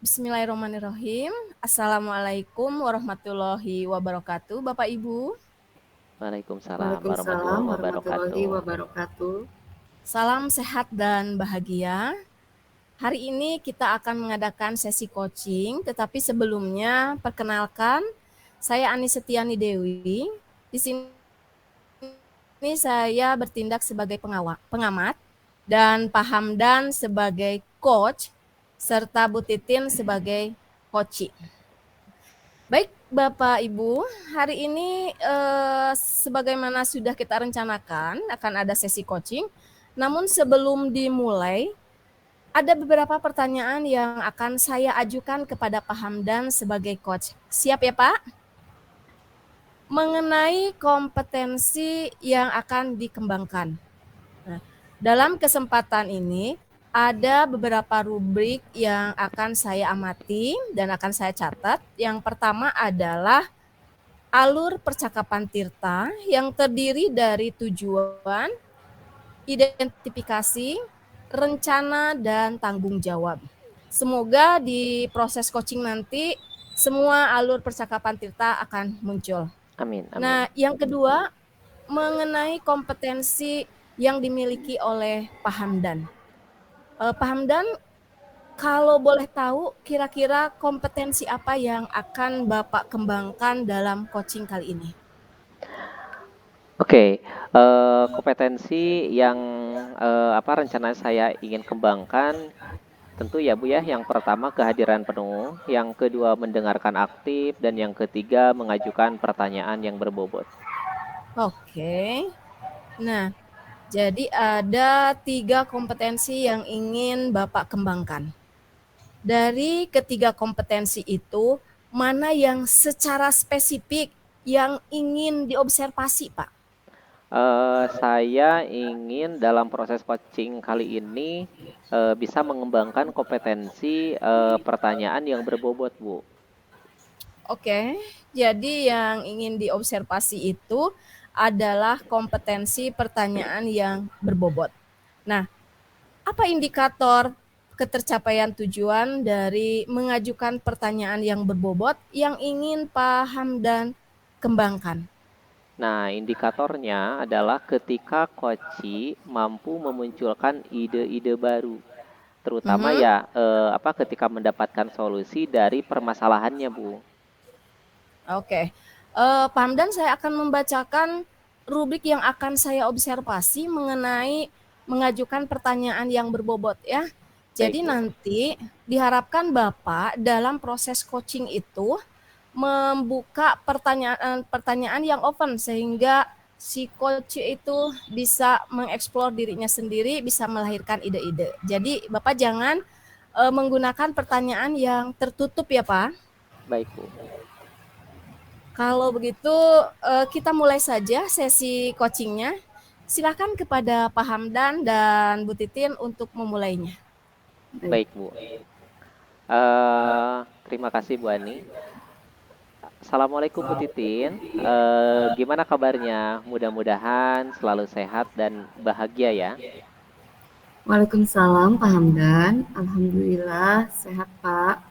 Bismillahirrahmanirrahim. Assalamualaikum warahmatullahi wabarakatuh, Bapak Ibu. Waalaikumsalam Waalaikumsalam warahmatullahi warahmatullahi wabarakatuh. wabarakatuh. Salam sehat dan bahagia. Hari ini kita akan mengadakan sesi coaching, tetapi sebelumnya perkenalkan, saya Ani Setiani Dewi. Di sini saya bertindak sebagai pengamat dan Pak Hamdan sebagai coach, serta Bu Titin sebagai coach. Baik, Bapak Ibu, hari ini sebagaimana sudah kita rencanakan akan ada sesi coaching. Namun sebelum dimulai, ada beberapa pertanyaan yang akan saya ajukan kepada Pak Hamdan sebagai coach. Siap ya, Pak? Mengenai kompetensi yang akan dikembangkan. Nah, dalam kesempatan ini ada beberapa rubrik yang akan saya amati dan akan saya catat. Yang pertama adalah alur percakapan Tirta yang terdiri dari tujuan, identifikasi, rencana, dan tanggung jawab. Semoga di proses coaching nanti semua alur percakapan Tirta akan muncul. Amin, amin. Nah, yang kedua mengenai kompetensi yang dimiliki oleh Pak Hamdan. Pak Hamdan, kalau boleh tahu kira-kira kompetensi apa yang akan Bapak kembangkan dalam coaching kali ini? Oke, kompetensi yang rencana saya ingin kembangkan tentu ya Bu ya. Yang pertama kehadiran penuh, yang kedua mendengarkan aktif, dan yang ketiga mengajukan pertanyaan yang berbobot. Oke. Nah, jadi ada 3 kompetensi yang ingin Bapak kembangkan. Dari ketiga kompetensi itu, mana yang secara spesifik yang ingin diobservasi, Pak? Saya ingin dalam proses coaching kali ini bisa mengembangkan kompetensi pertanyaan yang berbobot Bu. Oke, jadi yang ingin diobservasi itu adalah kompetensi pertanyaan yang berbobot. Nah, apa indikator ketercapaian tujuan dari mengajukan pertanyaan yang berbobot yang ingin Pak Hamdan kembangkan? Nah, indikatornya adalah ketika coachi mampu memunculkan ide-ide baru, terutama Mhm. ya ketika mendapatkan solusi dari permasalahannya, Bu. Oke, Pak Hamdan, saya akan membacakan rubrik yang akan saya observasi mengenai mengajukan pertanyaan yang berbobot ya. Baik, Jadi Bu. nanti diharapkan Bapak dalam proses coaching itu membuka pertanyaan yang open sehingga si coach itu bisa mengeksplor dirinya sendiri, bisa melahirkan ide-ide. Jadi Bapak jangan menggunakan pertanyaan yang tertutup ya, Pak. Baik, Bu. Kalau begitu kita mulai saja sesi coachingnya. Silakan kepada Pak Hamdan dan Bu Titin untuk memulainya. Baik. Baik, Bu. Terima kasih Bu Ani. Assalamualaikum Bu Titin. Gimana kabarnya? Mudah-mudahan selalu sehat dan bahagia ya. Waalaikumsalam Pak Hamdan. Alhamdulillah sehat Pak.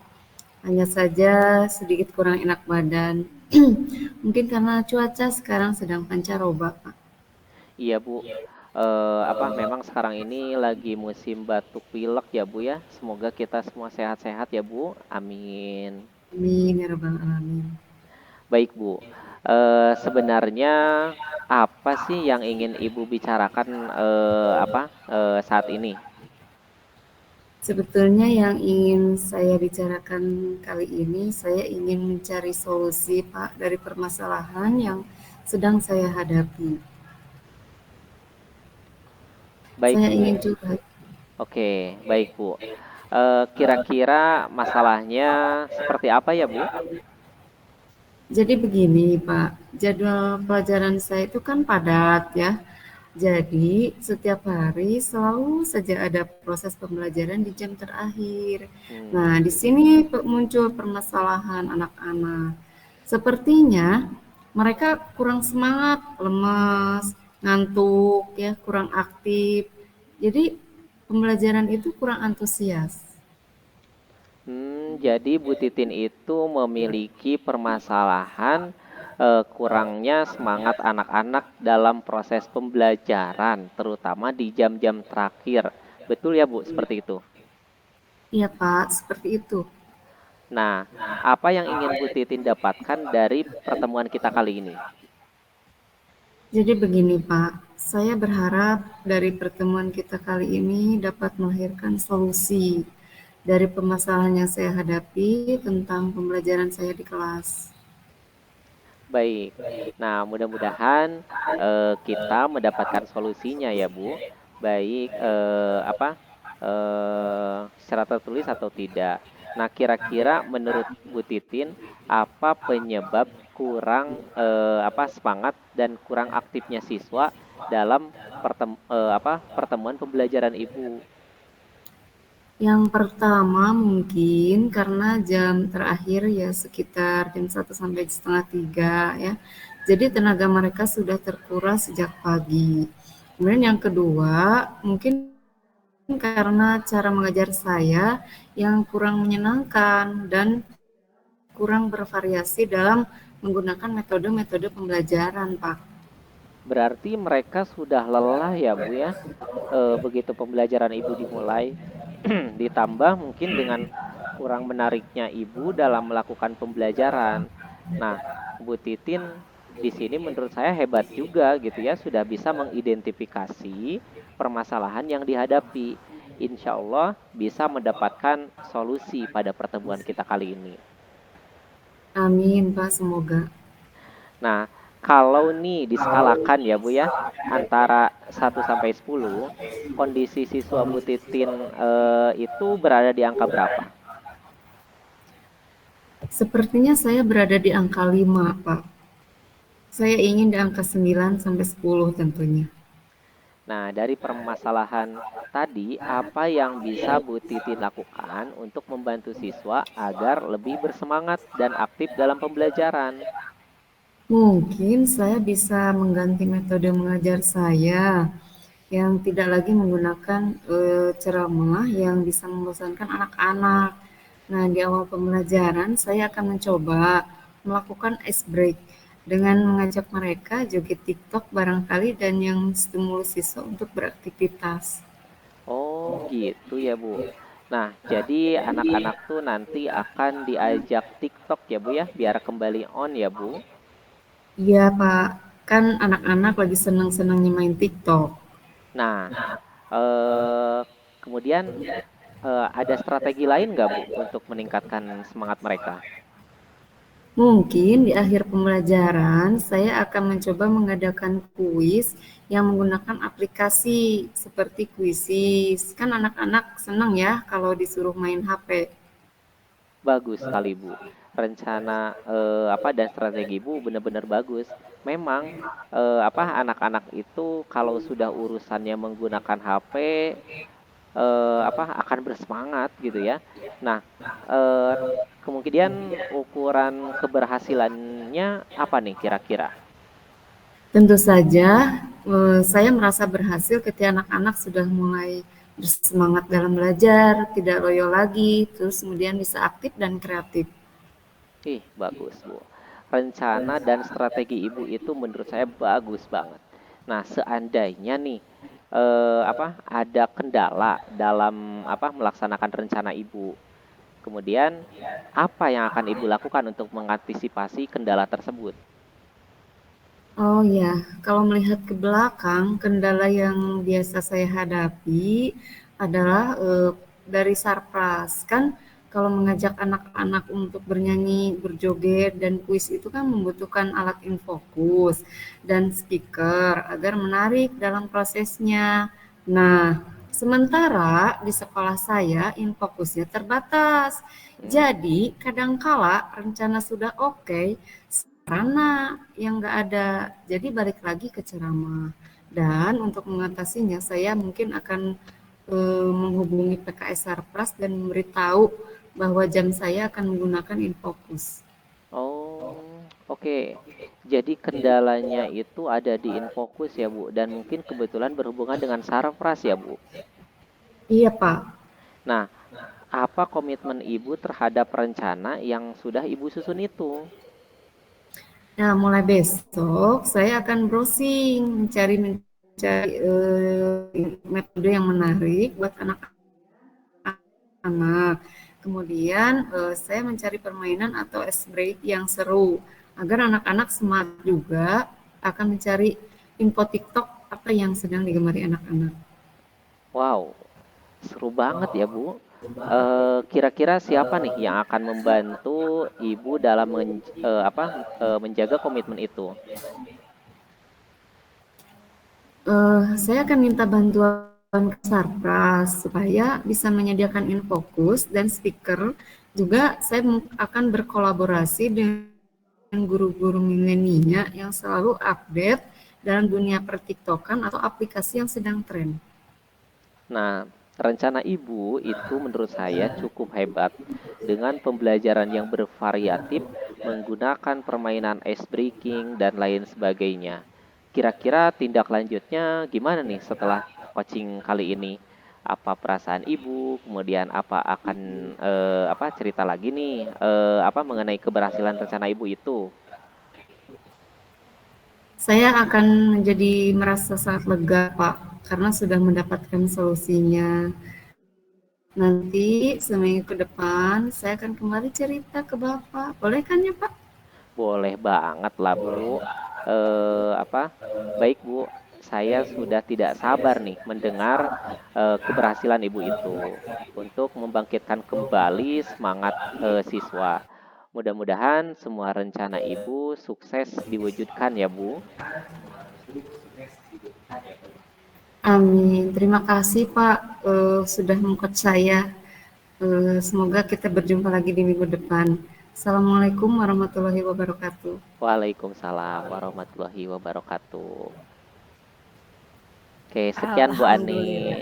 Hanya saja sedikit kurang enak badan. Mungkin karena cuaca sekarang sedang pancaroba Pak. Iya Bu. Memang sekarang ini lagi musim batuk pilek ya Bu ya. Semoga kita semua sehat-sehat ya Bu. Amin. Amin ya rabbal alamin. Baik Bu. Sebenarnya apa sih yang ingin Ibu bicarakan saat ini? Sebetulnya yang ingin saya bicarakan kali ini, saya ingin mencari solusi Pak dari permasalahan yang sedang saya hadapi. Baik Saya ingin Bu. curhat. Oke, baik Bu. Kira-kira masalahnya seperti apa ya Bu? Jadi begini Pak, jadwal pelajaran saya itu kan padat ya. Jadi setiap hari selalu saja ada proses pembelajaran di jam terakhir. Hmm, Nah, di sini muncul permasalahan anak-anak. Sepertinya mereka kurang semangat, lemas, ngantuk ya, kurang aktif. Jadi pembelajaran itu kurang antusias. Jadi Bu Titin itu memiliki permasalahan kurangnya semangat anak-anak dalam proses pembelajaran, terutama di jam-jam terakhir. Betul ya, Bu? Seperti itu. Iya Pak, seperti itu. Nah, apa yang ingin Bu Titin dapatkan dari pertemuan kita kali ini? Jadi begini Pak, saya berharap dari pertemuan kita kali ini dapat melahirkan solusi dari permasalahan yang saya hadapi tentang pembelajaran saya di kelas. Baik. Nah, mudah-mudahan kita mendapatkan solusinya ya, Bu. Baik secara tertulis atau tidak. Nah, kira-kira menurut Bu Titin apa penyebab kurang semangat dan kurang aktifnya siswa dalam pertemuan pembelajaran Ibu? Yang pertama mungkin karena jam terakhir ya sekitar jam 1 sampai setengah 3 ya. Jadi tenaga mereka sudah terkuras sejak pagi. Kemudian yang kedua, mungkin karena cara mengajar saya yang kurang menyenangkan dan kurang bervariasi dalam menggunakan metode-metode pembelajaran, Pak. Berarti mereka sudah lelah ya, Bu ya. Begitu pembelajaran Ibu dimulai, ditambah mungkin dengan kurang menariknya Ibu dalam melakukan pembelajaran. Nah, Bu Titin di sini menurut saya hebat juga gitu ya, sudah bisa mengidentifikasi permasalahan yang dihadapi. Insya Allah bisa mendapatkan solusi pada pertemuan kita kali ini. Amin, Pak, semoga. Nah, kalau nih diskalakan ya Bu ya, antara 1 sampai 10, kondisi siswa Bu Titin itu berada di angka berapa? Sepertinya saya berada di angka 5, Pak. Saya ingin di angka 9 sampai 10 tentunya. Nah, dari permasalahan tadi, apa yang bisa Bu Titin lakukan untuk membantu siswa agar lebih bersemangat dan aktif dalam pembelajaran? Mungkin saya bisa mengganti metode mengajar saya yang tidak lagi menggunakan ceramah yang bisa membosankan anak-anak. Nah, di awal pembelajaran saya akan mencoba melakukan ice break dengan mengajak mereka joget TikTok barangkali dan yang stimulus siswa untuk beraktivitas. Oh, gitu ya, Bu. Nah, jadi anak-anak tuh nanti akan diajak TikTok ya, Bu ya, biar kembali on ya, Bu. Iya, Pak. Kan anak-anak lagi senang-senangnya main TikTok. Nah, eh, kemudian ada strategi lain nggak, Bu, untuk meningkatkan semangat mereka? Mungkin di akhir pembelajaran, saya akan mencoba mengadakan kuis yang menggunakan aplikasi seperti Quizizz. Kan anak-anak senang ya kalau disuruh main HP. Bagus sekali, Bu. Rencana dan strategi Ibu benar-benar bagus. Memang anak-anak itu kalau sudah urusannya menggunakan HP akan bersemangat gitu ya. Nah, eh, kemungkinan ukuran keberhasilannya apa nih kira-kira? Tentu saja, saya merasa berhasil ketika anak-anak sudah mulai bersemangat dalam belajar, tidak loyo lagi, terus kemudian bisa aktif dan kreatif. Ih, bagus, Bu. Rencana dan strategi Ibu itu menurut saya bagus banget. Nah, seandainya nih ada kendala dalam melaksanakan rencana Ibu. Kemudian apa yang akan Ibu lakukan untuk mengantisipasi kendala tersebut? Oh ya, kalau melihat ke belakang, kendala yang biasa saya hadapi adalah dari sarpras. Kan kalau mengajak anak-anak untuk bernyanyi, berjoget, dan kuis itu kan membutuhkan alat infokus dan speaker agar menarik dalam prosesnya. Nah, sementara di sekolah saya infokusnya terbatas. Hmm. Jadi, kadangkala rencana sudah oke, karena yang nggak ada. Jadi balik lagi ke ceramah. Dan untuk mengatasinya saya mungkin akan menghubungi PKS Sarpras dan memberitahu bahwa jam saya akan menggunakan Infocus. Oh, oke. Jadi kendalanya itu ada di Infokus ya, Bu, dan mungkin kebetulan berhubungan dengan Sarpras ya, Bu. Iya Pak. Nah, apa komitmen Ibu terhadap rencana yang sudah Ibu susun itu? Nah, mulai besok saya akan browsing, mencari metode yang menarik buat anak-anak. Kemudian saya mencari permainan atau ice break yang seru agar anak-anak semangat juga akan mencari info TikTok apa yang sedang digemari anak-anak. Wow, seru banget ya Bu. Kira-kira siapa nih yang akan membantu Ibu dalam menjaga komitmen itu? Saya akan minta bantuan ke Sarpras supaya bisa menyediakan infokus dan speaker. Juga saya akan berkolaborasi dengan guru-guru milenial yang selalu update dalam dunia pertiktokan atau aplikasi yang sedang tren. Nah, rencana Ibu itu menurut saya cukup hebat dengan pembelajaran yang bervariatif menggunakan permainan ice breaking dan lain sebagainya. Kira-kira tindak lanjutnya gimana nih setelah coaching kali ini? Apa perasaan Ibu? Kemudian apa akan cerita lagi nih mengenai keberhasilan rencana Ibu itu? Saya akan menjadi merasa sangat lega, Pak, karena sudah mendapatkan solusinya. Nanti seminggu ke depan saya akan kembali cerita ke Bapak. Boleh kan ya, Pak? Boleh banget lah Bu. Eh, apa? Baik Bu, saya sudah tidak sabar nih mendengar keberhasilan Ibu itu untuk membangkitkan kembali semangat siswa. Mudah-mudahan semua rencana Ibu sukses diwujudkan ya Bu. Amin. Terima kasih Pak sudah mengkot saya. Semoga kita berjumpa lagi di minggu depan. Assalamualaikum warahmatullahi wabarakatuh. Waalaikumsalam warahmatullahi wabarakatuh. Oke, sekian Bu Ani.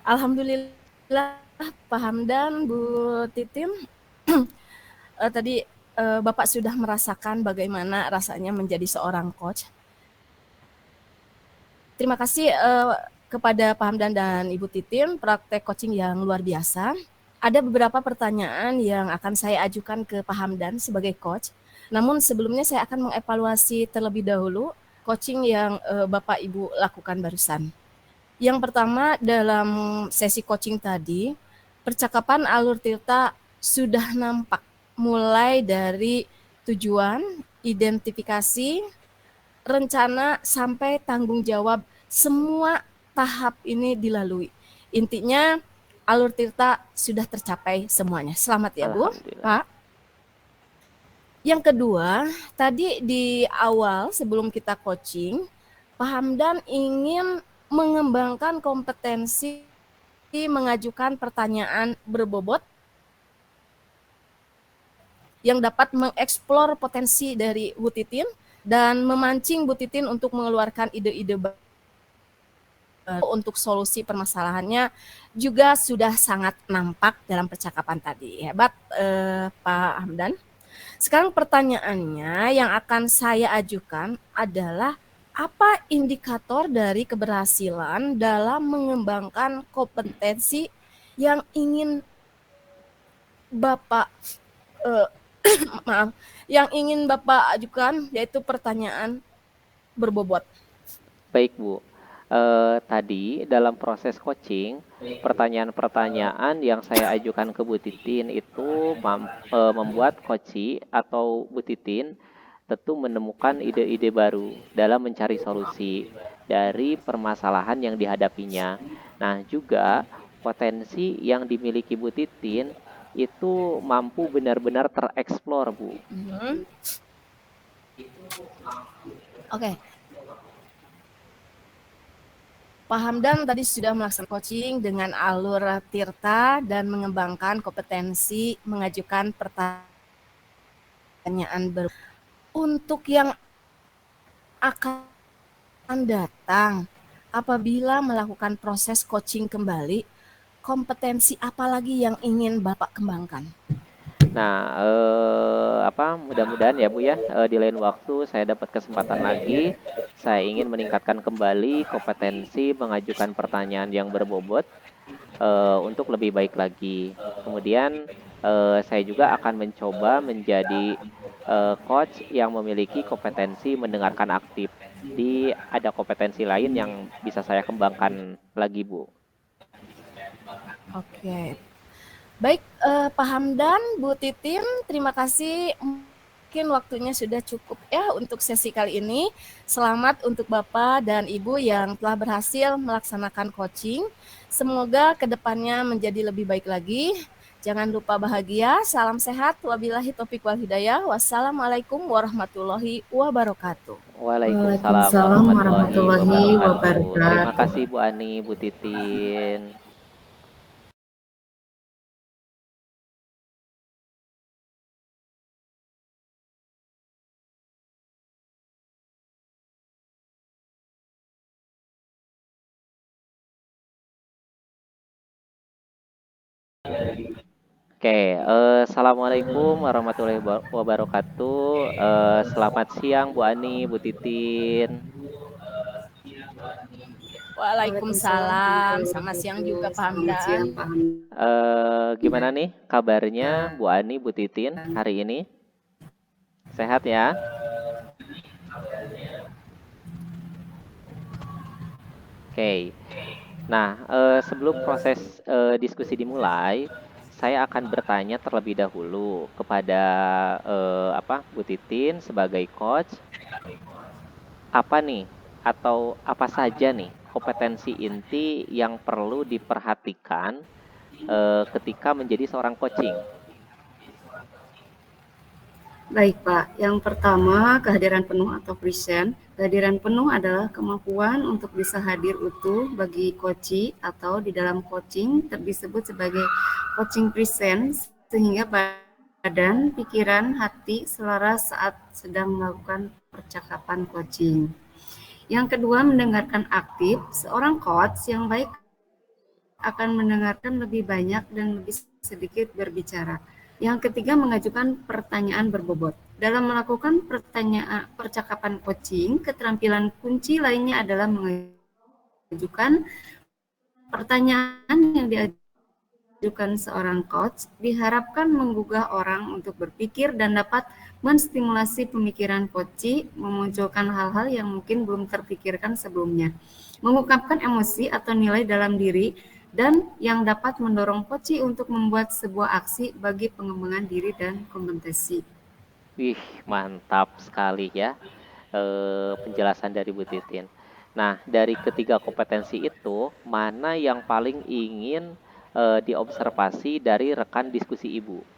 Alhamdulillah. Alhamdulillah Pak Hamdan, Bu Titin. Tadi Bapak sudah merasakan bagaimana rasanya menjadi seorang coach. Terima kasih kepada Pak Hamdan dan Ibu Titin, praktek coaching yang luar biasa. Ada beberapa pertanyaan yang akan saya ajukan ke Pak Hamdan sebagai coach. Namun sebelumnya saya akan mengevaluasi terlebih dahulu coaching yang Bapak Ibu lakukan barusan. Yang pertama, dalam sesi coaching tadi, percakapan alur Tirta sudah nampak mulai dari tujuan, identifikasi, rencana, sampai tanggung jawab. Semua tahap ini dilalui. Intinya alur Tirta sudah tercapai semuanya. Selamat ya Bu, Pak. Yang kedua, tadi di awal sebelum kita coaching, Pak Hamdan ingin mengembangkan kompetensi mengajukan pertanyaan berbobot yang dapat mengeksplor potensi dari Bu Titin dan memancing Bu Titin untuk mengeluarkan ide-ide baru untuk solusi permasalahannya juga sudah sangat nampak dalam percakapan tadi. Hebat Pak Hamdan. Sekarang pertanyaannya yang akan saya ajukan adalah apa indikator dari keberhasilan dalam mengembangkan kompetensi yang ingin Bapak yang ingin Bapak ajukan, yaitu pertanyaan berbobot. Baik Bu, tadi dalam proses coaching, pertanyaan-pertanyaan yang saya ajukan ke Bu Titin itu membuat coach atau Bu Titin tentu menemukan ide-ide baru dalam mencari solusi dari permasalahan yang dihadapinya. Nah, juga potensi yang dimiliki Bu Titin itu mampu benar-benar tereksplor, Bu. Oke. Pak Hamdan tadi sudah melaksanakan coaching dengan alur Tirta dan mengembangkan kompetensi mengajukan pertanyaan baru. Untuk yang akan datang, apabila melakukan proses coaching kembali, kompetensi apa lagi yang ingin Bapak kembangkan? Nah, mudah-mudahan ya Bu ya, di lain waktu saya dapat kesempatan lagi, saya ingin meningkatkan kembali kompetensi mengajukan pertanyaan yang berbobot untuk lebih baik lagi. Kemudian saya juga akan mencoba menjadi coach yang memiliki kompetensi mendengarkan aktif. Jadi ada kompetensi lain yang bisa saya kembangkan lagi, Bu. Oke. Baik, Pak Hamdan, Bu Titin, terima kasih. Mungkin waktunya sudah cukup ya untuk sesi kali ini. Selamat untuk Bapak dan Ibu yang telah berhasil melaksanakan coaching. Semoga kedepannya menjadi lebih baik lagi. Jangan lupa bahagia, salam sehat, wabillahi taufiq wal hidayah. Wassalamualaikum warahmatullahi wabarakatuh. Waalaikumsalam Waalaikumsalam warahmatullahi warahmatullahi wabarakatuh. Terima wabarakatuh. kasih Bu Ani, Bu Titin. Oke, assalamualaikum warahmatullahi wabarakatuh. Selamat siang Bu Ani, Bu Titin. Waalaikumsalam Waalaikumsalam. warahmatullahi Selamat siang wabarakatuh. juga Pak Selamat Hamdan. siang Pak Hamdan. Gimana nih kabarnya Bu Ani, Bu Titin hari ini? Sehat ya? Oke. Nah, sebelum proses diskusi dimulai, saya akan bertanya terlebih dahulu kepada Bu Titin sebagai coach, apa nih atau apa saja nih kompetensi inti yang perlu diperhatikan ketika menjadi seorang coaching? Baik Pak, yang pertama kehadiran penuh atau present. Kehadiran penuh adalah kemampuan untuk bisa hadir utuh bagi coachee atau di dalam coaching disebut sebagai coaching present, sehingga badan, pikiran, hati selaras saat sedang melakukan percakapan coaching. Yang kedua, mendengarkan aktif. Seorang coach yang baik akan mendengarkan lebih banyak dan lebih sedikit berbicara. Yang ketiga, mengajukan pertanyaan berbobot. Dalam melakukan percakapan coaching, keterampilan kunci lainnya adalah mengajukan pertanyaan yang diajukan seorang coach diharapkan menggugah orang untuk berpikir dan dapat menstimulasi pemikiran coachee, memunculkan hal-hal yang mungkin belum terpikirkan sebelumnya, mengungkapkan emosi atau nilai dalam diri, dan yang dapat mendorong coachee untuk membuat sebuah aksi bagi pengembangan diri dan kompetensi. Wih, mantap sekali ya penjelasan dari Bu Titin. Nah, dari ketiga kompetensi itu, mana yang paling ingin diobservasi dari rekan diskusi Ibu?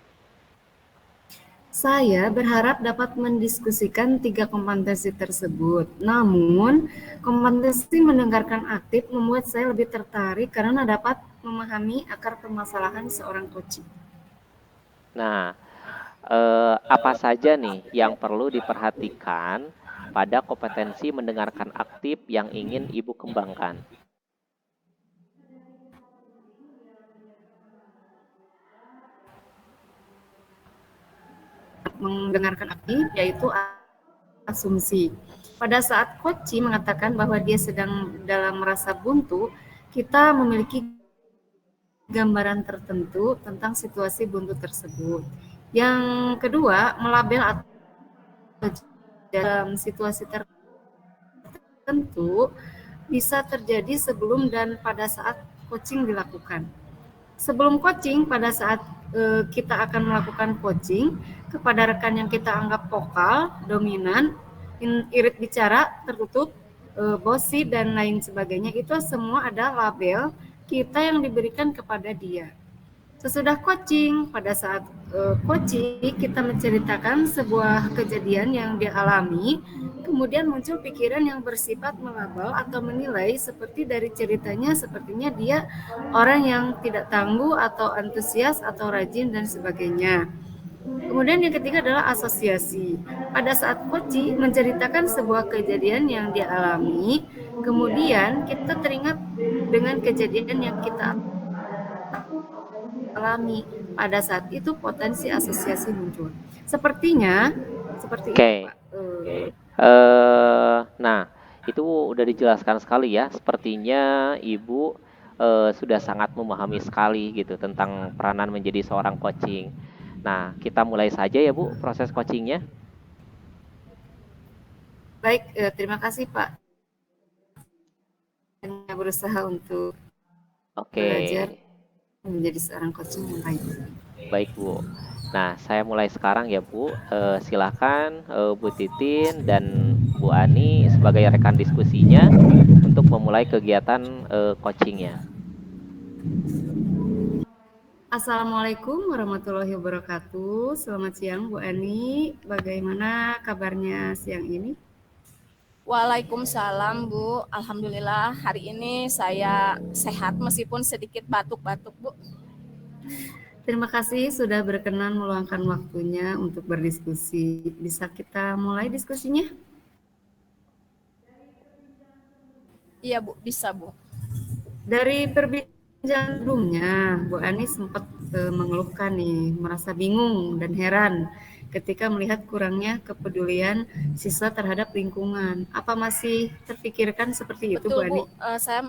Saya berharap dapat mendiskusikan tiga kompetensi tersebut. Namun, kompetensi mendengarkan aktif membuat saya lebih tertarik karena dapat memahami akar permasalahan seorang coachee. Nah, apa saja nih yang perlu diperhatikan pada kompetensi mendengarkan aktif yang ingin Ibu kembangkan? Mendengarkan aktif yaitu asumsi. Pada saat coachee mengatakan bahwa dia sedang dalam merasa buntu, kita memiliki gambaran tertentu tentang situasi buntu tersebut. Yang kedua, melabel atau dalam situasi tertentu bisa terjadi sebelum dan pada saat coaching dilakukan. Sebelum coaching, pada saat kita akan melakukan coaching kepada rekan yang kita anggap vokal, dominan, irit bicara, tertutup, bossy, dan lain sebagainya, itu semua ada label kita yang diberikan kepada dia. Sesudah coaching, pada saat coaching kita menceritakan sebuah kejadian yang dia alami, kemudian muncul pikiran yang bersifat melabel atau menilai seperti dari ceritanya sepertinya dia orang yang tidak tangguh atau antusias atau rajin dan sebagainya. Kemudian yang ketiga adalah asosiasi. Pada saat coaching menceritakan sebuah kejadian yang dia alami, kemudian kita teringat dengan kejadian yang kita alami. Pada saat itu potensi asosiasi muncul. Sepertinya seperti itu, Oke. Pak. Nah, itu udah dijelaskan sekali ya. Sepertinya Ibu sudah sangat memahami sekali gitu tentang peranan menjadi seorang coaching. Nah, kita mulai saja ya Bu proses coachingnya. Baik, terima kasih Pak. Saya berusaha untuk Oke, belajar menjadi seorang coaching yang baik. baik Bu. Nah, saya mulai sekarang ya Bu. Silakan Bu Titin dan Bu Ani sebagai rekan diskusinya untuk memulai kegiatan coachingnya. Assalamualaikum warahmatullahi wabarakatuh. Selamat siang Bu Ani. Bagaimana kabarnya siang ini? Waalaikumsalam Bu. Alhamdulillah hari ini saya sehat meskipun sedikit batuk-batuk Bu. Terima kasih sudah berkenan meluangkan waktunya untuk berdiskusi. Bisa kita mulai diskusinya? Iya Bu, bisa Bu. Dari perbincangan sebelumnya, Bu Ani sempat mengeluhkan nih, merasa bingung dan heran ketika melihat kurangnya kepedulian siswa terhadap lingkungan. Apa masih terpikirkan seperti itu, Bu Betul Ani? Bu, saya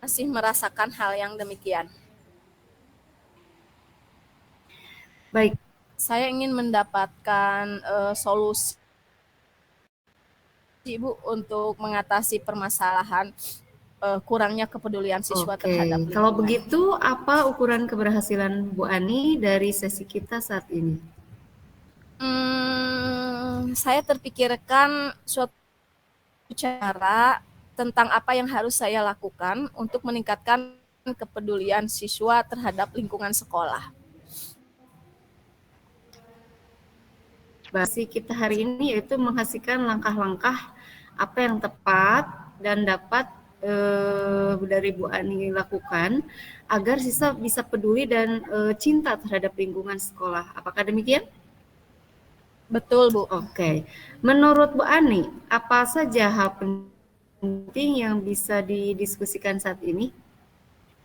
masih merasakan hal yang demikian. Baik, Saya ingin mendapatkan solusi Bu untuk mengatasi permasalahan kurangnya kepedulian siswa terhadap oke. Kalau lingkungan. begitu, apa ukuran keberhasilan Bu Ani dari sesi kita saat ini? Saya terpikirkan suatu cara tentang apa yang harus saya lakukan untuk meningkatkan kepedulian siswa terhadap lingkungan sekolah. Basi kita hari ini yaitu menghasilkan langkah-langkah apa yang tepat dan dapat dari Bu Ani lakukan agar siswa bisa peduli dan cinta terhadap lingkungan sekolah. Apakah demikian? Betul Bu. Oke. Menurut Bu Ani, apa saja hal penting yang bisa didiskusikan saat ini?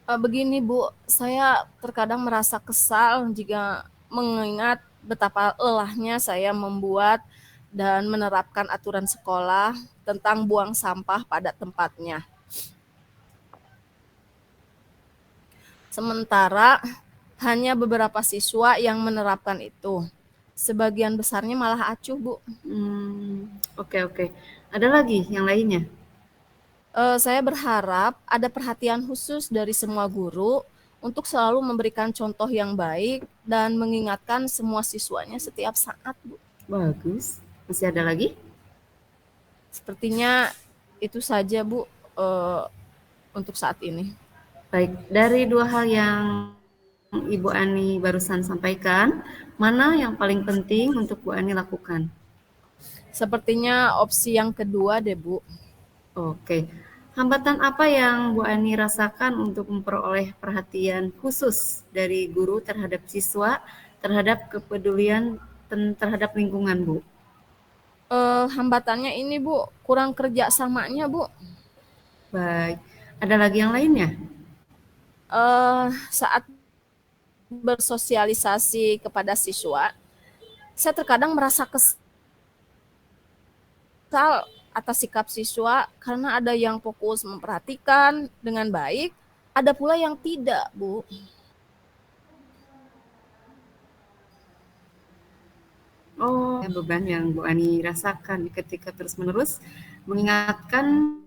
Begini Bu, saya terkadang merasa kesal jika mengingat betapa lelahnya saya membuat dan menerapkan aturan sekolah tentang buang sampah pada tempatnya. Sementara hanya beberapa siswa yang menerapkan itu. Sebagian besarnya malah acuh, Bu. Oke. Ada lagi yang lainnya? Saya berharap ada perhatian khusus dari semua guru untuk selalu memberikan contoh yang baik dan mengingatkan semua siswanya setiap saat, Bu. Bagus. Masih ada lagi? Sepertinya itu saja, Bu, untuk saat ini. Baik, dari dua hal yang Ibu Ani barusan sampaikan, mana yang paling penting untuk Bu Ani lakukan? Sepertinya opsi yang kedua deh, Bu. Oke, hambatan apa yang Bu Ani rasakan untuk memperoleh perhatian khusus dari guru terhadap siswa, terhadap kepedulian terhadap lingkungan, Bu? Hambatannya ini, Bu, kurang kerja samanya, Bu. Baik, ada lagi yang lainnya? Saat bersosialisasi kepada siswa, saya terkadang merasa kesal atas sikap siswa karena ada yang fokus memperhatikan dengan baik, ada pula yang tidak, Bu. Oh, beban yang Bu Ani rasakan ketika terus-menerus mengingatkan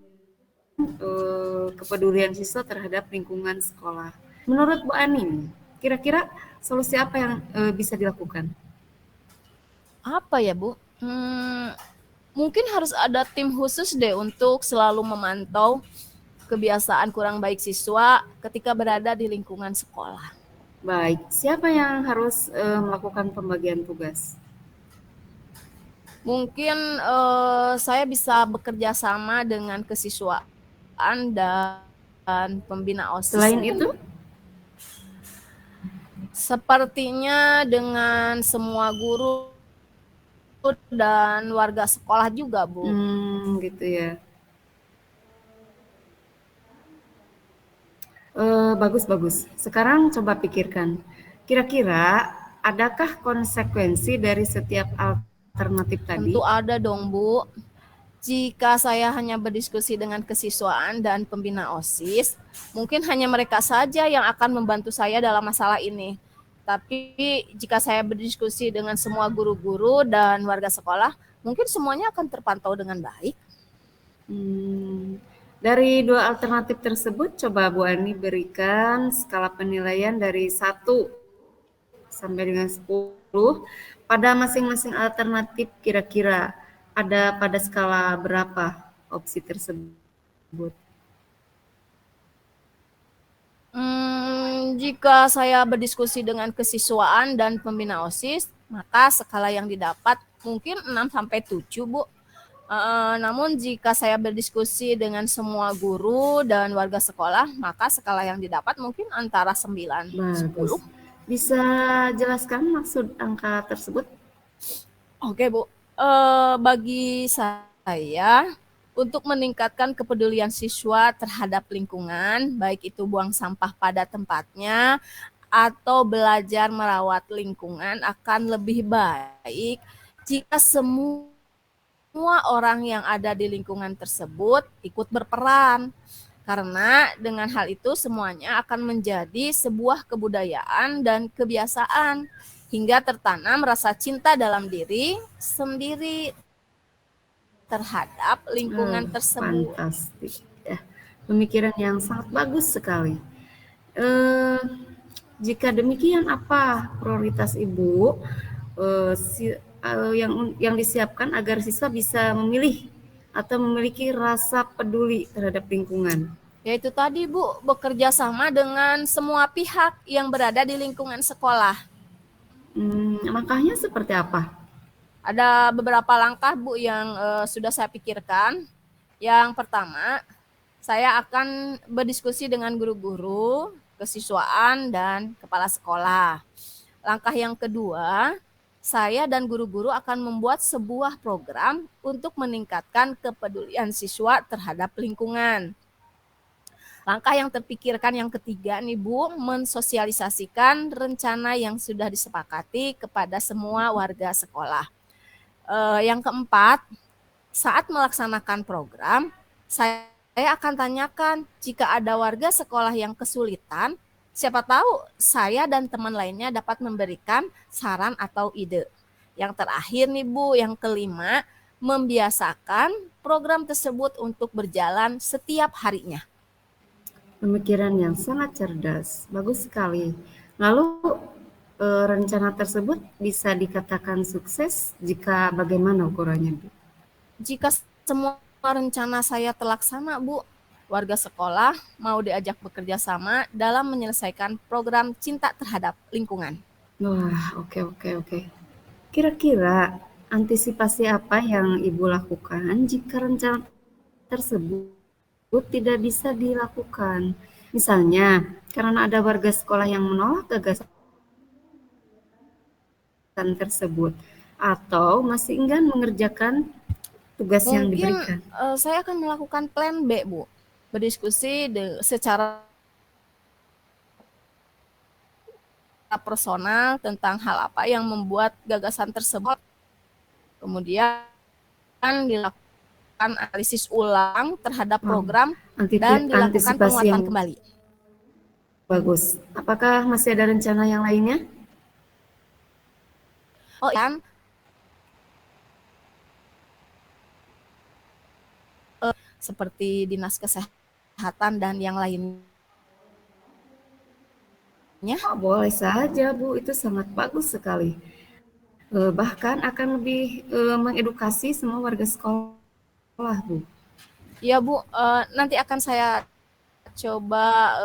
kepedulian siswa terhadap lingkungan sekolah. Menurut Bu Ani, kira-kira solusi apa yang bisa dilakukan? Apa ya, Bu? Mungkin harus ada tim khusus deh untuk selalu memantau kebiasaan kurang baik siswa ketika berada di lingkungan sekolah. Baik, siapa yang harus melakukan pembagian tugas? Mungkin saya bisa bekerja sama dengan kesiswaan dan pembina OSIS. Selain itu? Sepertinya dengan semua guru dan warga sekolah juga, Bu. Gitu ya. Bagus. Sekarang coba pikirkan, kira-kira adakah konsekuensi dari setiap alternatif tadi? Tentu ada dong, Bu. Jika saya hanya berdiskusi dengan kesiswaan dan pembina OSIS, mungkin hanya mereka saja yang akan membantu saya dalam masalah ini. Tapi jika saya berdiskusi dengan semua guru-guru dan warga sekolah, mungkin semuanya akan terpantau dengan baik. Dari dua alternatif tersebut, coba Bu Ani berikan skala penilaian dari 1 sampai dengan 10 pada masing-masing alternatif, kira-kira ada pada skala berapa opsi tersebut? Jika saya berdiskusi dengan kesiswaan dan pembina OSIS, maka skala yang didapat mungkin 6 sampai 7, Bu. Namun jika saya berdiskusi dengan semua guru dan warga sekolah, maka skala yang didapat mungkin antara 9 Bagus. 10. Bisa jelaskan maksud angka tersebut? Oke, Bu. Bagi saya, untuk meningkatkan kepedulian siswa terhadap lingkungan, baik itu buang sampah pada tempatnya atau belajar merawat lingkungan, akan lebih baik jika semua orang yang ada di lingkungan tersebut ikut berperan. Karena dengan hal itu semuanya akan menjadi sebuah kebudayaan dan kebiasaan hingga tertanam rasa cinta dalam diri sendiri terhadap lingkungan tersebut. Fantastik ya. Pemikiran yang sangat bagus sekali. Jika demikian, apa prioritas Ibu yang disiapkan agar siswa bisa memilih atau memiliki rasa peduli terhadap lingkungan? Yaitu tadi, Bu, bekerja sama dengan semua pihak yang berada di lingkungan sekolah. Langkahnya seperti apa? Ada beberapa langkah, Bu, yang sudah saya pikirkan. Yang pertama, saya akan berdiskusi dengan guru-guru, kesiswaan, dan kepala sekolah. Langkah yang kedua, saya dan guru-guru akan membuat sebuah program untuk meningkatkan kepedulian siswa terhadap lingkungan. Langkah yang terpikirkan yang ketiga nih, Bu, mensosialisasikan rencana yang sudah disepakati kepada semua warga sekolah. Yang keempat, saat melaksanakan program, saya akan tanyakan jika ada warga sekolah yang kesulitan, siapa tahu saya dan teman lainnya dapat memberikan saran atau ide. Yang terakhir nih, Bu, yang kelima, membiasakan program tersebut untuk berjalan setiap harinya. Pemikiran yang sangat cerdas, bagus sekali. Lalu rencana tersebut bisa dikatakan sukses jika bagaimana ukurannya, Bu? Jika semua rencana saya terlaksana, Bu, warga sekolah mau diajak bekerja sama dalam menyelesaikan program cinta terhadap lingkungan. Wah, oke. Kira-kira antisipasi apa yang Ibu lakukan jika rencana tersebut tidak bisa dilakukan? Misalnya, karena ada warga sekolah yang menolak gagasan tersebut atau masih enggan mengerjakan tugas yang diberikan. Saya akan melakukan plan B, Bu. Berdiskusi secara personal tentang hal apa yang membuat gagasan tersebut. Kemudian dilakukan analisis ulang terhadap program dan dilakukan penguatan kembali. Bagus. Apakah masih ada rencana yang lainnya? Oh, kan? Seperti dinas kesehatan dan yang lainnya. Oh, boleh saja, Bu. Itu sangat bagus sekali. Bahkan akan lebih mengedukasi semua warga sekolah, Bu. Iya, Bu. Nanti akan saya coba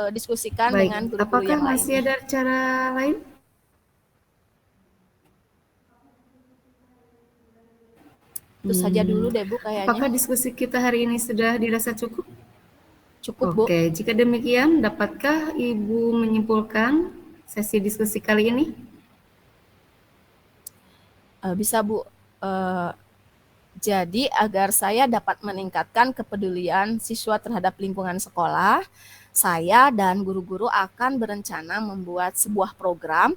diskusikan dengan guru-guru apakah yang lain. Masih ada cara lain? Itu saja dulu deh, Bu, kayaknya. Apakah diskusi kita hari ini sudah dirasa cukup? Cukup, Bu. Oke, jika demikian, dapatkah Ibu menyimpulkan sesi diskusi kali ini? Bisa, Bu. Jadi agar saya dapat meningkatkan kepedulian siswa terhadap lingkungan sekolah, saya dan guru-guru akan berencana membuat sebuah program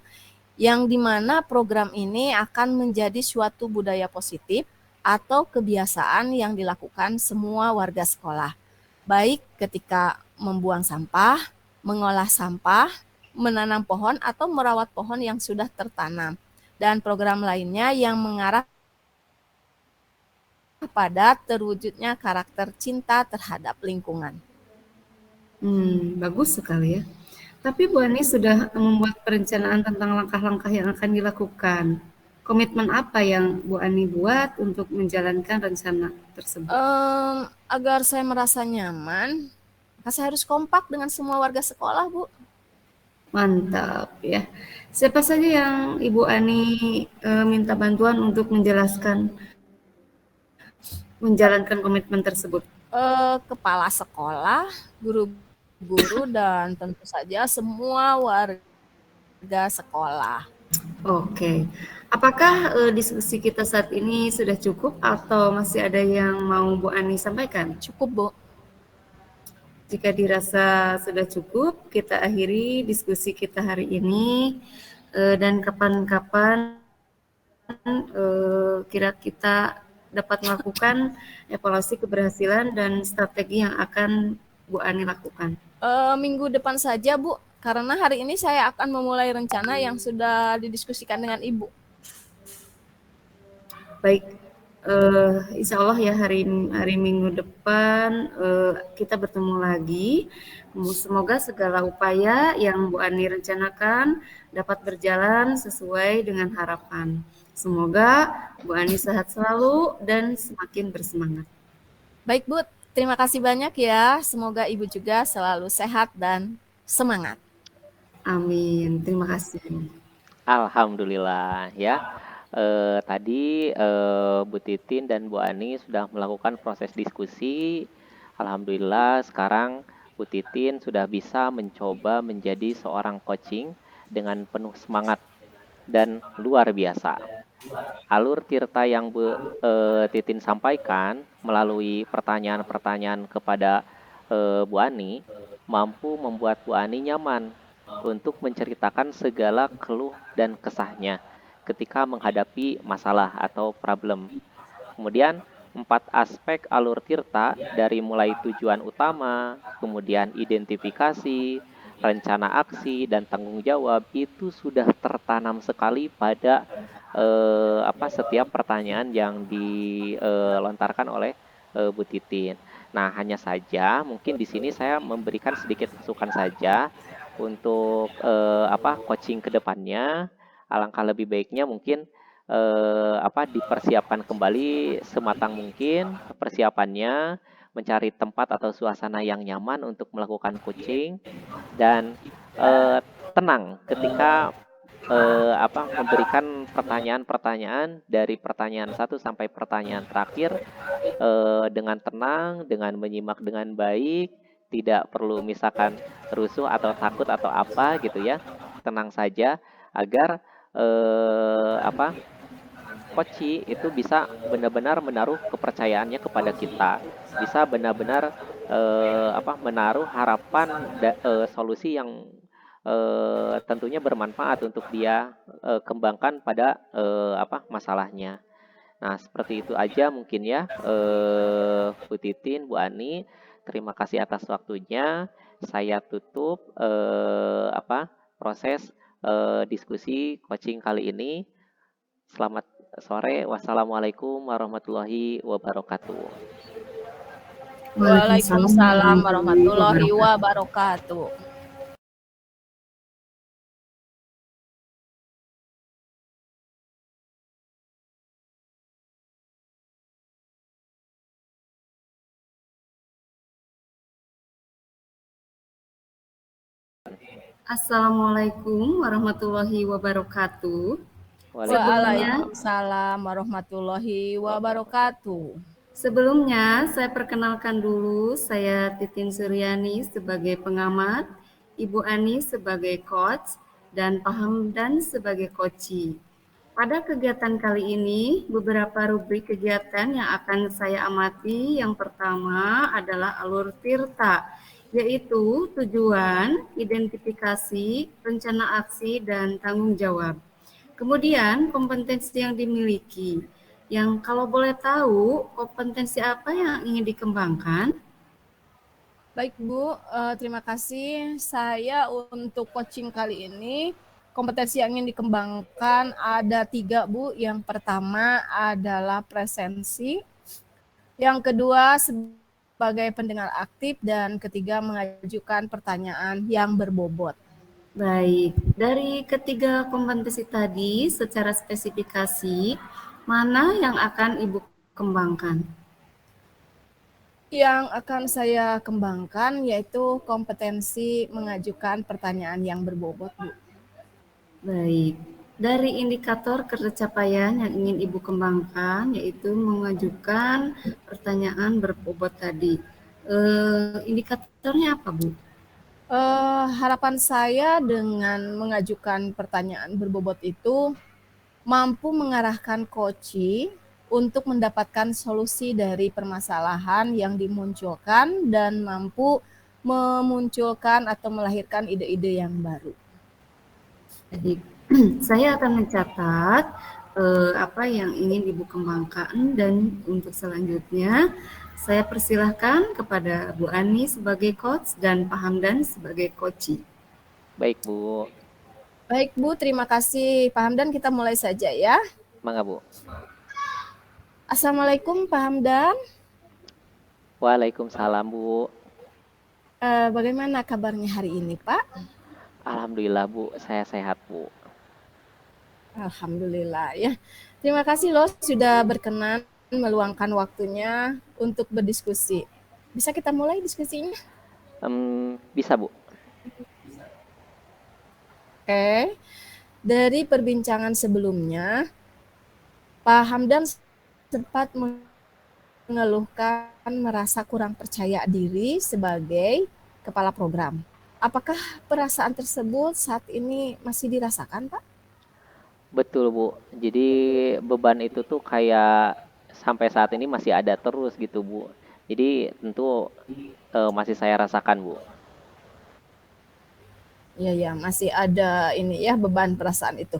yang dimana program ini akan menjadi suatu budaya positif atau kebiasaan yang dilakukan semua warga sekolah, baik ketika membuang sampah, mengolah sampah, menanam pohon, atau merawat pohon yang sudah tertanam, dan program lainnya yang mengarah pada terwujudnya karakter cinta terhadap lingkungan. Bagus sekali ya. Tapi Bu Ani sudah membuat perencanaan tentang langkah-langkah yang akan dilakukan. Komitmen apa yang Bu Ani buat untuk menjalankan rencana tersebut? Agar saya merasa nyaman, maka saya harus kompak dengan semua warga sekolah, Bu. Mantap ya. Siapa saja yang Ibu Ani minta bantuan untuk menjalankan komitmen tersebut? Kepala sekolah, guru-guru, dan tentu saja semua warga sekolah. Oke. Apakah diskusi kita saat ini sudah cukup atau masih ada yang mau Bu Ani sampaikan? Cukup, Bu. Jika dirasa sudah cukup, kita akhiri diskusi kita hari ini dan kapan-kapan kira kita dapat melakukan evaluasi keberhasilan dan strategi yang akan Bu Ani lakukan. Minggu depan saja, Bu, karena hari ini saya akan memulai rencana yang sudah didiskusikan dengan Ibu. Baik, insya Allah ya hari minggu depan kita bertemu lagi. Semoga segala upaya yang Bu Ani rencanakan dapat berjalan sesuai dengan harapan. Semoga Bu Ani sehat selalu dan semakin bersemangat. Baik, Bu, terima kasih banyak ya. Semoga Ibu juga selalu sehat dan semangat. Amin, terima kasih. Alhamdulillah ya. Tadi Bu Titin dan Bu Ani sudah melakukan proses diskusi. Alhamdulillah sekarang Bu Titin sudah bisa mencoba menjadi seorang coaching dengan penuh semangat dan luar biasa. Alur Tirta yang Bu Titin sampaikan melalui pertanyaan-pertanyaan kepada Bu Ani mampu membuat Bu Ani nyaman untuk menceritakan segala keluh dan kesahnya ketika menghadapi masalah atau problem. Kemudian 4 aspek alur Tirta dari mulai tujuan utama, kemudian identifikasi, rencana aksi, dan tanggung jawab itu sudah tertanam sekali pada setiap pertanyaan yang dilontarkan oleh Bu Titin. Nah, hanya saja mungkin di sini saya memberikan sedikit masukan saja untuk coaching ke depannya. Alangkah lebih baiknya mungkin dipersiapkan kembali sematang mungkin persiapannya, mencari tempat atau suasana yang nyaman untuk melakukan coaching dan tenang ketika memberikan pertanyaan-pertanyaan dari pertanyaan 1 sampai pertanyaan terakhir dengan tenang, dengan menyimak dengan baik, tidak perlu misalkan rusuh atau takut atau apa gitu ya. Tenang saja agar coach itu bisa benar-benar menaruh kepercayaannya kepada kita, bisa benar-benar menaruh harapan solusi yang tentunya bermanfaat untuk dia kembangkan pada masalahnya. Nah, seperti itu aja mungkin ya, Bu Titin, Bu Ani. Terima kasih atas waktunya. Saya tutup proses diskusi coaching kali ini. Selamat sore. Wassalamualaikum warahmatullahi wabarakatuh. Waalaikumsalam warahmatullahi wabarakatuh. Assalamualaikum warahmatullahi wabarakatuh. Waalaikumsalam warahmatullahi wabarakatuh. Sebelumnya, saya perkenalkan dulu, saya Titin Suryani sebagai pengamat, Ibu Ani sebagai coach, dan Pak Hamdan sebagai coachee. Pada kegiatan kali ini, beberapa rubrik kegiatan yang akan saya amati. Yang pertama adalah alur Tirta, yaitu tujuan, identifikasi, rencana aksi, dan tanggung jawab. Kemudian, kompetensi yang dimiliki. Yang kalau boleh tahu, kompetensi apa yang ingin dikembangkan? Baik Bu, terima kasih. Saya untuk coaching kali ini, kompetensi yang ingin dikembangkan ada 3 Bu. Yang pertama adalah presensi, yang kedua sebagai pendengar aktif, dan ketiga mengajukan pertanyaan yang berbobot. Baik, dari ketiga kompetensi tadi secara spesifikasi, mana yang akan Ibu kembangkan? Yang akan saya kembangkan yaitu kompetensi mengajukan pertanyaan yang berbobot, Bu. Baik, dari indikator tercapaian yang ingin Ibu kembangkan, yaitu mengajukan pertanyaan berbobot tadi. Indikatornya apa, Bu? Harapan saya dengan mengajukan pertanyaan berbobot itu mampu mengarahkan coachee untuk mendapatkan solusi dari permasalahan yang dimunculkan dan mampu memunculkan atau melahirkan ide-ide yang baru. Jadi, saya akan mencatat apa yang ingin Ibu kembangkan, dan untuk selanjutnya saya persilahkan kepada Bu Ani sebagai coach dan Pak Hamdan sebagai coachee. Baik Bu, Baik Bu, terima kasih Pak Hamdan. Kita mulai saja ya. mangga Bu. Assalamualaikum Pak Hamdan. Waalaikumsalam Bu. Bagaimana kabarnya hari ini Pak? Alhamdulillah Bu, saya sehat Bu. Alhamdulillah ya. Terima kasih loh sudah berkenan meluangkan waktunya untuk berdiskusi. Bisa kita mulai diskusinya? Bisa Bu. Oke. Dari perbincangan sebelumnya, Pak Hamdan sempat mengeluhkan merasa kurang percaya diri sebagai kepala program. Apakah perasaan tersebut saat ini masih dirasakan, Pak? Betul Bu. Jadi beban itu tuh kayak sampai saat ini masih ada terus gitu Bu. Jadi tentu masih saya rasakan Bu. Iya, ya, masih ada ini ya beban perasaan itu.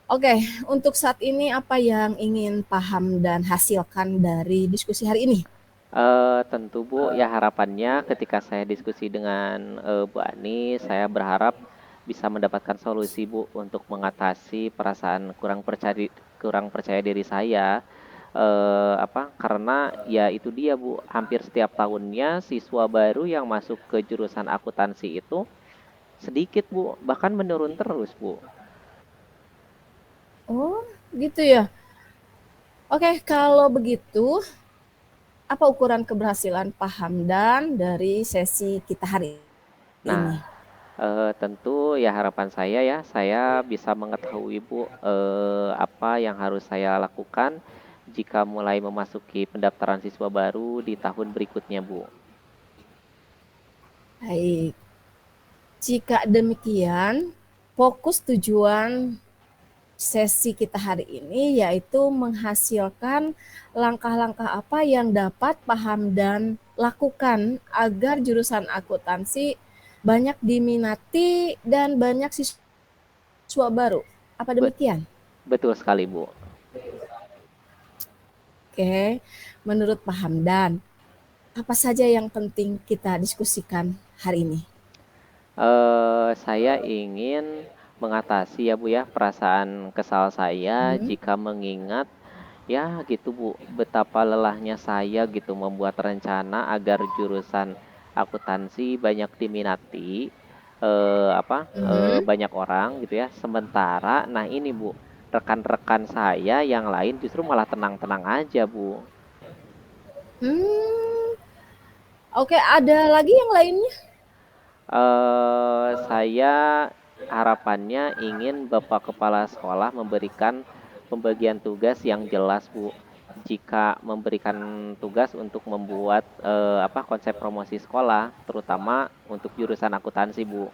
Oke, untuk saat ini apa yang ingin paham dan hasilkan dari diskusi hari ini? Tentu Bu, ya harapannya ketika saya diskusi dengan Bu Ani, saya berharap bisa mendapatkan solusi Bu untuk mengatasi perasaan kurang percaya diri saya. Karena ya itu dia Bu, hampir setiap tahunnya siswa baru yang masuk ke jurusan akuntansi itu sedikit Bu, bahkan menurun terus Bu. Oh, gitu ya. Oke, kalau begitu, apa ukuran keberhasilan Pak Hamdan dari sesi kita hari ini? Nah, tentu ya harapan saya bisa mengetahui Bu, apa yang harus saya lakukan jika mulai memasuki pendaftaran siswa baru di tahun berikutnya Bu. Baik, jika demikian, fokus tujuan sesi kita hari ini yaitu menghasilkan langkah-langkah apa yang dapat Pak Hamdan lakukan agar jurusan akuntansi banyak diminati dan banyak siswa baru. Apa Be- demikian? Betul sekali Bu. Oke, menurut Pak Hamdan, apa saja yang penting kita diskusikan hari ini? Saya ingin mengatasi ya Bu ya perasaan kesal saya Hmm. jika mengingat ya gitu Bu, betapa lelahnya saya gitu membuat rencana agar jurusan akuntansi banyak diminati, Hmm. banyak orang gitu ya. Sementara, nah ini Bu, rekan-rekan saya yang lain justru malah tenang-tenang aja Bu. Hmm. Oke, ada lagi yang lainnya? Saya harapannya ingin Bapak Kepala Sekolah memberikan pembagian tugas yang jelas Bu. Jika memberikan tugas untuk membuat konsep promosi sekolah, terutama untuk jurusan akuntansi Bu.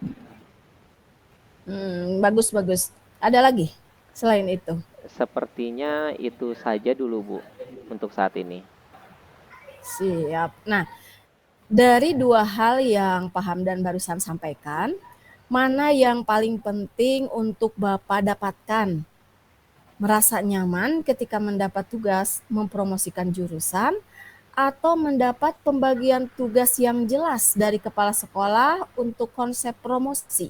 Bagus, bagus. Ada lagi selain itu? Sepertinya itu saja dulu Bu untuk saat ini. Siap. Nah, dari dua hal yang Pak Hamdan barusan sampaikan, mana yang paling penting untuk Bapak dapatkan? Merasa nyaman ketika mendapat tugas mempromosikan jurusan atau mendapat pembagian tugas yang jelas dari kepala sekolah untuk konsep promosi?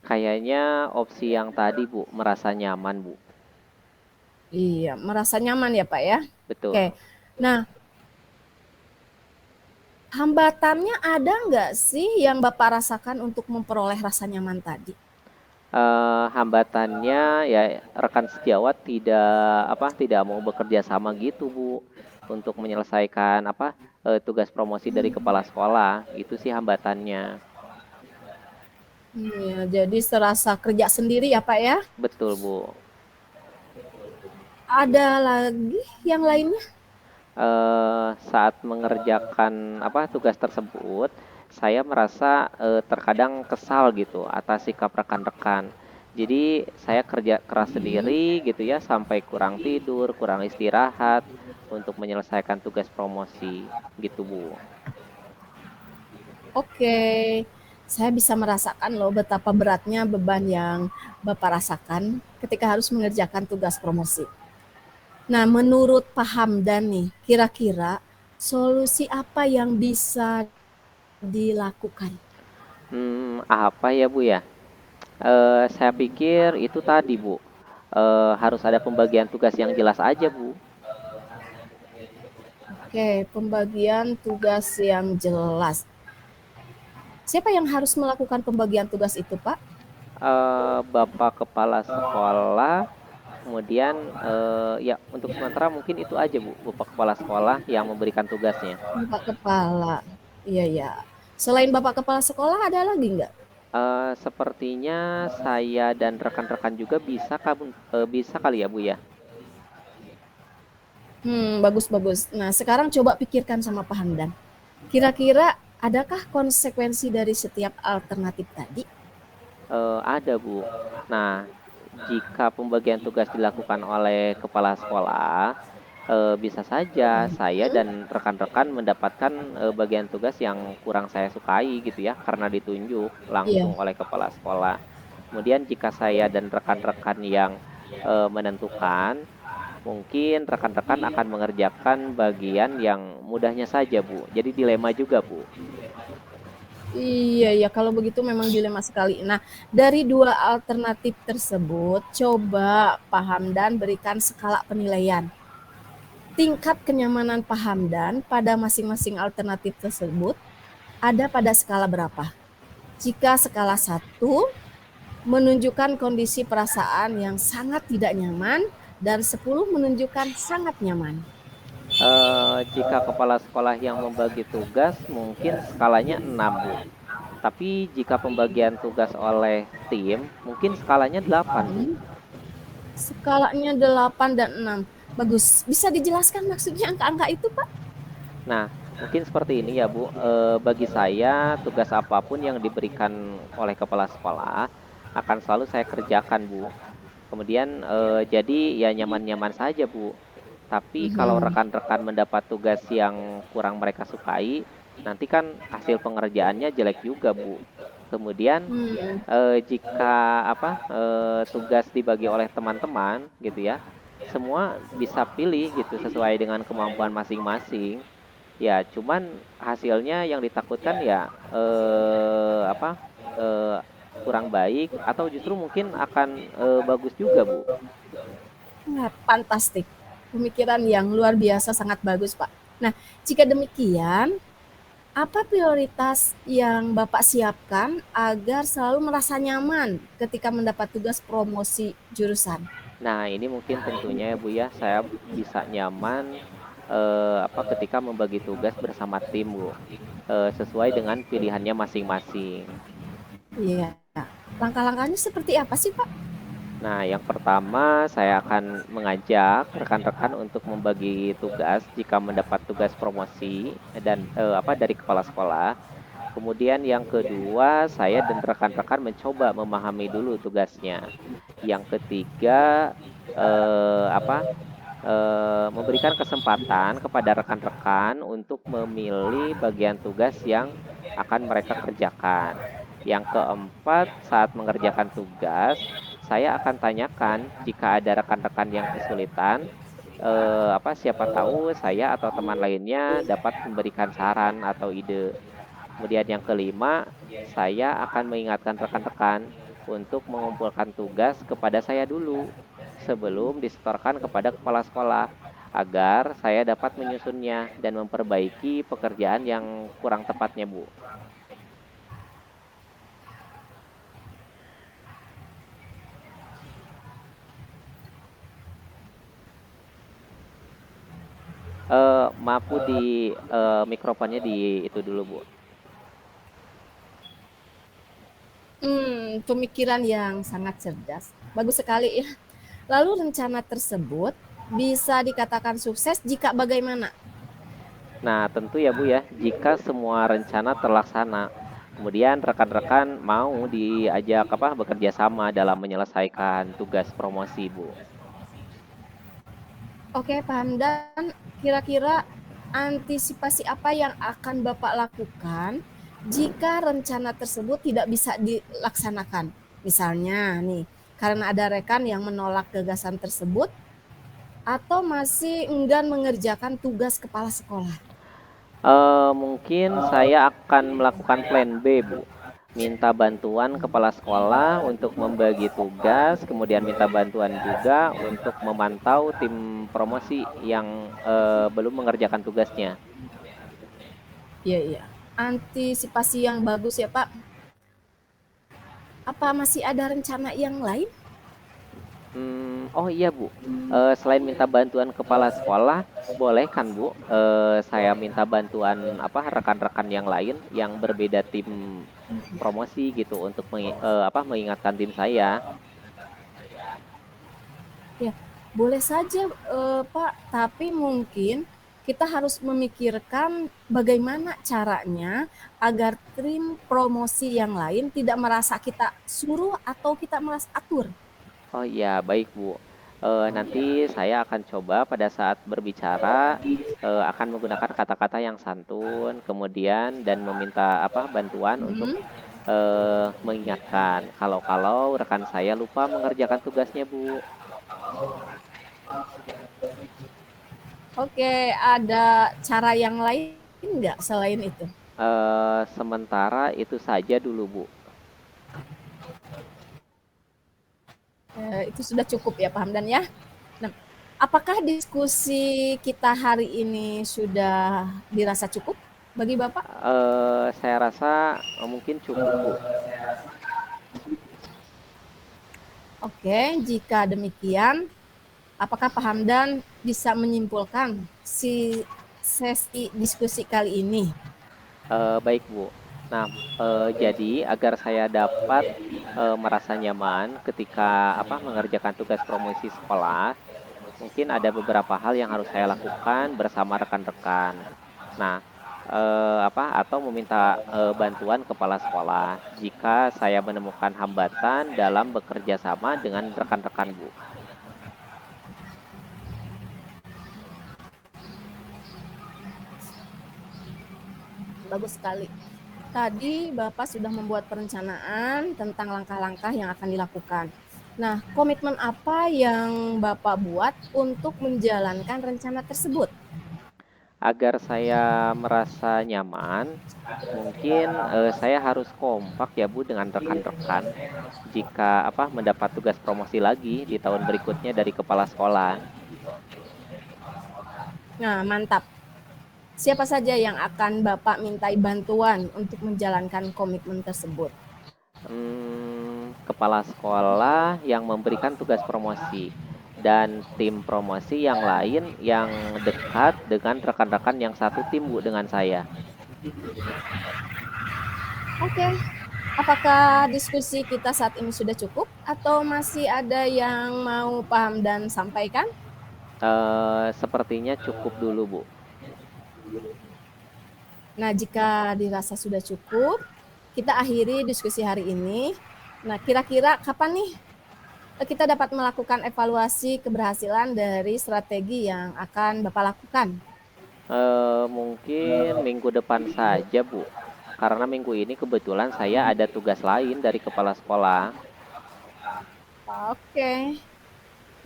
Kayaknya opsi yang tadi, Bu, merasa nyaman, Bu. Iya, merasa nyaman ya Pak ya. Oke, Betul. nah hambatannya ada nggak sih yang Bapak rasakan untuk memperoleh rasa nyaman tadi? Hambatannya ya rekan sejawat tidak mau bekerja sama gitu, Bu, untuk menyelesaikan tugas promosi dari kepala sekolah. Itu sih hambatannya. Iya, jadi serasa kerja sendiri ya Pak ya. Betul, Bu. Ada lagi yang lainnya? Saat mengerjakan tugas tersebut, saya merasa terkadang kesal gitu atas sikap rekan-rekan. Jadi saya kerja keras Hmm, sendiri gitu ya sampai kurang tidur, kurang istirahat untuk menyelesaikan tugas promosi gitu, Bu. oke, saya bisa merasakan loh betapa beratnya beban yang Bapak rasakan ketika harus mengerjakan tugas promosi. Nah, menurut Pak Hamdan nih, kira-kira solusi apa yang bisa dilakukan? Apa ya, Bu, ya? Saya pikir itu tadi, Bu, harus ada pembagian tugas yang jelas aja, Bu. Oke, pembagian tugas yang jelas. Siapa yang harus melakukan pembagian tugas itu, Pak? Bapak kepala sekolah, kemudian ya untuk sementara mungkin itu aja, Bu, Bapak kepala sekolah yang memberikan tugasnya. Bapak kepala. Iya, ya. Selain Bapak kepala sekolah ada lagi nggak? Sepertinya saya dan rekan-rekan juga bisa kali ya, Bu, ya? Bagus, bagus. Nah, sekarang coba pikirkan sama Pak Hamdan. Kira-kira adakah konsekuensi dari setiap alternatif tadi? Ada, Bu. Nah, jika pembagian tugas dilakukan oleh kepala sekolah, bisa saja saya Mhm. dan rekan-rekan mendapatkan, bagian tugas yang kurang saya sukai gitu ya, karena ditunjuk Iya. langsung oleh kepala sekolah. Kemudian jika saya dan rekan-rekan yang, menentukan, mungkin rekan-rekan akan mengerjakan bagian yang mudahnya saja, Bu. Jadi dilema juga, Bu. Iya, ya, kalau begitu memang dilema sekali. Nah, dari dua alternatif tersebut, coba Pak Hamdan berikan skala penilaian. Tingkat kenyamanan Pak Hamdan pada masing-masing alternatif tersebut ada pada skala berapa? Jika skala 1 menunjukkan kondisi perasaan yang sangat tidak nyaman dan 10 menunjukkan sangat nyaman. Jika kepala sekolah yang membagi tugas mungkin skalanya 6, Bu. Tapi jika pembagian tugas oleh tim, mungkin skalanya 8, Bu. Hmm, Skalanya 8 dan 6. Bagus. Bisa dijelaskan maksudnya angka-angka itu, Pak? Nah, mungkin seperti ini ya, Bu. Bagi saya, tugas apapun yang diberikan oleh kepala sekolah akan selalu saya kerjakan, Bu. Kemudian jadi ya nyaman-nyaman saja, Bu. Tapi kalau Mhm. rekan-rekan mendapat tugas yang kurang mereka sukai, nanti kan hasil pengerjaannya jelek juga, Bu. Kemudian Hmm. jika tugas dibagi oleh teman-teman gitu ya, semua bisa pilih gitu sesuai dengan kemampuan masing-masing. Ya, cuman hasilnya yang ditakutkan ya eh, kurang baik atau justru mungkin akan bagus juga, Bu. Wah, fantastik. Pemikiran yang luar biasa sangat bagus, Pak. Nah, jika demikian, apa prioritas yang Bapak siapkan agar selalu merasa nyaman ketika mendapat tugas promosi jurusan? Nah, ini mungkin tentunya ya, Bu, ya, saya bisa nyaman ketika membagi tugas bersama tim, Bu. Sesuai dengan pilihannya masing-masing. Iya. Langkah-langkahnya seperti apa sih, Pak? Nah, yang pertama saya akan mengajak rekan-rekan untuk membagi tugas jika mendapat tugas promosi dan dari kepala sekolah. Kemudian yang kedua, saya dan rekan-rekan mencoba memahami dulu tugasnya. Yang ketiga, eh, apa memberikan kesempatan kepada rekan-rekan untuk memilih bagian tugas yang akan mereka kerjakan. Yang keempat, saat mengerjakan tugas, saya akan tanyakan jika ada rekan-rekan yang kesulitan, siapa tahu saya atau teman lainnya dapat memberikan saran atau ide. Kemudian yang kelima, saya akan mengingatkan rekan-rekan untuk mengumpulkan tugas kepada saya dulu sebelum disetorkan kepada kepala sekolah agar saya dapat menyusunnya dan memperbaiki pekerjaan yang kurang tepatnya, Bu. Maaf Bu, di mikrofonnya di itu dulu Bu. Pemikiran yang sangat cerdas. Bagus sekali ya. Lalu rencana tersebut bisa dikatakan sukses jika bagaimana? Nah, tentu ya Bu ya, jika semua rencana terlaksana, kemudian rekan-rekan mau diajak bekerja sama dalam menyelesaikan tugas promosi Bu. Oke, paham. Dan kira-kira antisipasi apa yang akan Bapak lakukan jika rencana tersebut tidak bisa dilaksanakan? Misalnya nih, karena ada rekan yang menolak gagasan tersebut atau masih enggan mengerjakan tugas kepala sekolah. Mungkin saya akan melakukan plan B, Bu. Minta bantuan kepala sekolah untuk membagi tugas, kemudian minta bantuan juga untuk memantau tim promosi yang belum mengerjakan tugasnya. Iya, iya. Antisipasi yang bagus ya, Pak. Apa masih ada rencana yang lain? Oh iya Bu, selain minta bantuan kepala sekolah, boleh kan Bu, saya minta bantuan rekan-rekan yang lain yang berbeda tim promosi gitu untuk mengingatkan tim saya. Ya, boleh saja, Pak, tapi mungkin kita harus memikirkan bagaimana caranya agar tim promosi yang lain tidak merasa kita suruh atau kita merasa atur. Oh iya, baik Bu. Nanti saya akan coba pada saat berbicara akan menggunakan kata-kata yang santun, kemudian dan meminta bantuan untuk Mhm. mengingatkan kalau rekan saya lupa mengerjakan tugasnya Bu. Oke, ada cara yang lain nggak selain itu? Sementara itu saja dulu Bu. Itu sudah cukup ya, Pak Hamdan ya. Nah, apakah diskusi kita hari ini sudah dirasa cukup bagi Bapak? Saya rasa mungkin cukup Bu. Oke, jika demikian, apakah Pak Hamdan bisa menyimpulkan si sesi diskusi kali ini? Baik Bu. Nah, jadi agar saya dapat merasa nyaman ketika mengerjakan tugas promosi sekolah, mungkin ada beberapa hal yang harus saya lakukan bersama rekan-rekan. Nah, atau meminta bantuan kepala sekolah jika saya menemukan hambatan dalam bekerja sama dengan rekan-rekan Bu. Bagus sekali. Tadi Bapak sudah membuat perencanaan tentang langkah-langkah yang akan dilakukan. Nah, komitmen apa yang Bapak buat untuk menjalankan rencana tersebut? Agar saya merasa nyaman, mungkin saya harus kompak ya Bu dengan rekan-rekan jika mendapat tugas promosi lagi di tahun berikutnya dari kepala sekolah. Nah, mantap. Siapa saja yang akan Bapak mintai bantuan untuk menjalankan komitmen tersebut? Kepala sekolah yang memberikan tugas promosi dan tim promosi yang lain yang dekat dengan rekan-rekan yang satu tim Bu dengan saya. Oke, apakah diskusi kita saat ini sudah cukup atau masih ada yang mau paham dan sampaikan? Sepertinya cukup dulu Bu. Nah, jika dirasa sudah cukup, kita akhiri diskusi hari ini. Nah, kira-kira kapan nih kita dapat melakukan evaluasi keberhasilan dari strategi yang akan Bapak lakukan? Mungkin minggu depan saja Bu, karena minggu ini kebetulan saya ada tugas lain dari kepala sekolah. Oke.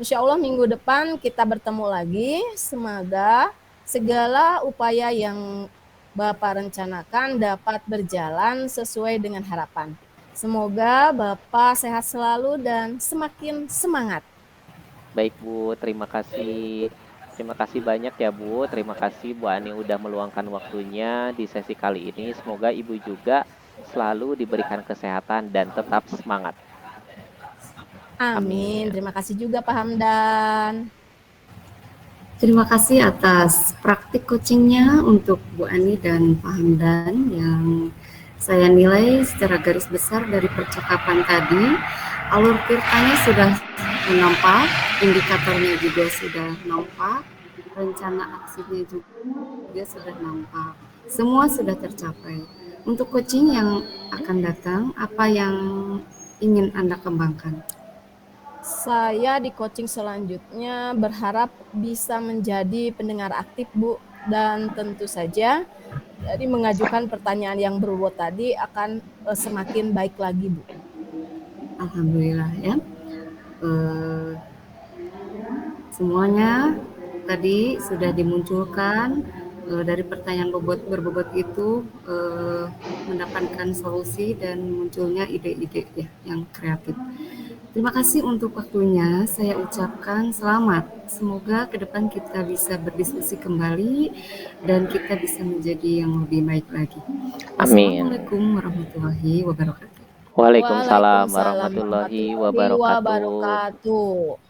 Insya Allah minggu depan kita bertemu lagi. Semoga segala upaya yang Bapak rencanakan dapat berjalan sesuai dengan harapan. Semoga Bapak sehat selalu dan semakin semangat. Baik Bu, terima kasih. Terima kasih banyak ya Bu. Terima kasih Bu Ani udah meluangkan waktunya di sesi kali ini. Semoga Ibu juga selalu diberikan kesehatan dan tetap semangat. Amin. Amin. Terima kasih juga Pak Hamdan. Terima kasih atas praktik coachingnya untuk Bu Ani dan Pak Hamdan yang saya nilai secara garis besar dari percakapan tadi, alur ceritanya sudah nampak, indikatornya juga sudah nampak, rencana aksinya juga sudah nampak. Semua sudah tercapai. Untuk coaching yang akan datang, apa yang ingin Anda kembangkan? Saya di coaching selanjutnya berharap bisa menjadi pendengar aktif, Bu. Dan tentu saja dari mengajukan pertanyaan yang berbobot tadi akan semakin baik lagi, Bu. Alhamdulillah ya. Semuanya tadi sudah dimunculkan dari pertanyaan berbobot itu mendapatkan solusi dan munculnya ide-ide ya yang kreatif. Terima kasih untuk waktunya. Saya ucapkan selamat. Semoga ke depan kita bisa berdiskusi kembali dan kita bisa menjadi yang lebih baik lagi. Amin. Wassalamualaikum warahmatullahi wabarakatuh. Waalaikumsalam warahmatullahi wabarakatuh. wabarakatuh.